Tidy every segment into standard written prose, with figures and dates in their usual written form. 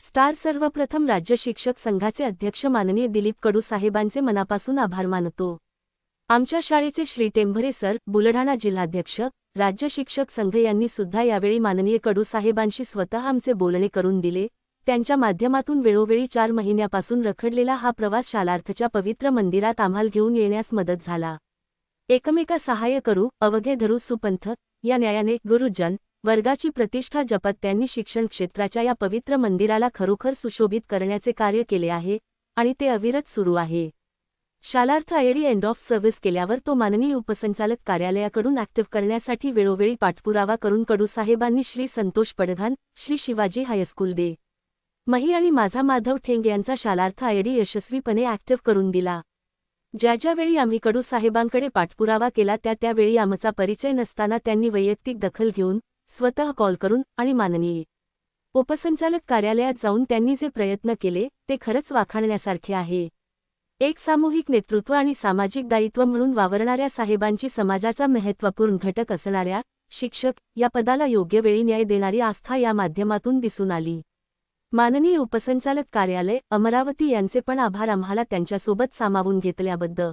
Star सर्वप्रथम राज्य शिक्षक संघाचे अध्यक्ष माननीय दिलीप कडू साहेबांचे मनापासून आभार मानतो। आमच्या शाळेचे श्री टेंभरे सर, बुलढाणा जिल्हाध्यक्ष, राज्य शिक्षक संघ यांनी सुद्धा यावेळी माननीय कडू साहेबांशी स्वतः आमचे बोलणे करून दिले। त्यांच्या माध्यमातून वेळोवेळी 4 महिन्यापासून रखडलेला हा प्रवास शालार्थच्या पवित्र मंदिरात आम्हाला घेऊन येण्यास मदत झाला। एकमेका सहाय्य करू, अवघे धरू सुपंथ, या न्यायाने गुरुजन वर्गाची प्रतिष्ठा जपत त्यांनी शिक्षण क्षेत्राच्या या पवित्र मंदिराला खरोखर सुशोभित करण्याचे कार्य केले आहे आणि ते अविरत सुरू आहे। Shalarth ID end of service केल्यावर तो माननीय उपसंचालक कार्यालयाकडून ॲक्टिव्ह करण्यासाठी वेळोवेळी पाठपुरावा करून कडू साहेबांनी श्री संतोष पडघान, श्री शिवाजी हायस्कूल दे मही आणि माझा माधव ठेंग यांचा शालार्थ आयडी यशस्वीपणे ॲक्टिव्ह करून दिला। ज्या वेळी आम्ही कडू साहेबांकडे पाठपुरावा केला त्यावेळी आमचा परिचय नसताना त्यांनी वैयक्तिक दखल घेऊन स्वतः कॉल करून आणि माननीय उपसंचालक कार्यालयात जाऊन त्यांनी जे प्रयत्न केले ते खरंच वाखाणण्यासारखे आहे। एक सामूहिक नेतृत्व आणि सामाजिक दायित्व म्हणून वावरणाऱ्या साहेबांची समाजाचा महत्त्वपूर्ण घटक असणाऱ्या शिक्षक या पदाला योग्य वेळी न्याय देणारी आस्था या माध्यमातून दिसून आली। माननीय उपसंचालक कार्यालय अमरावती यांचे पण आभार आम्हाला त्यांच्यासोबत सामावून घेतल्याबद्दल।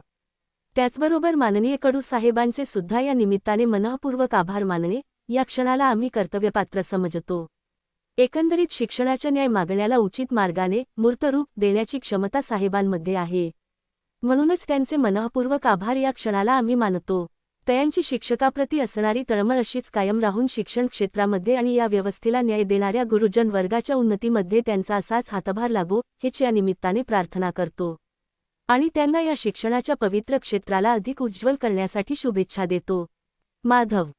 त्याचबरोबर माननीय कडू साहेबांचे सुद्धा या निमित्ताने मनःपूर्वक आभार मानणे या क्षणाला आम्ही कर्तव्यपात्र समजतो। एकंदरीत शिक्षणाच्या न्याय मागण्याला उचित मार्गाने मूर्तरूप देण्याची क्षमता साहेबांमध्ये आहे, म्हणूनच त्यांचे मनःपूर्वक आभार या क्षणाला आम्ही मानतो। त्यांची शिक्षकाप्रती असणारी तळमळ अशीच कायम राहून शिक्षण क्षेत्रामध्ये आणि या व्यवस्थेला न्याय देणाऱ्या गुरुजन वर्गाच्या उन्नतीमध्ये त्यांचा असाच हातभार लागो हेच या निमित्ताने प्रार्थना करतो आणि त्यांना या शिक्षणाच्या पवित्र क्षेत्राला अधिक उज्ज्वल करण्यासाठी शुभेच्छा देतो। माधव।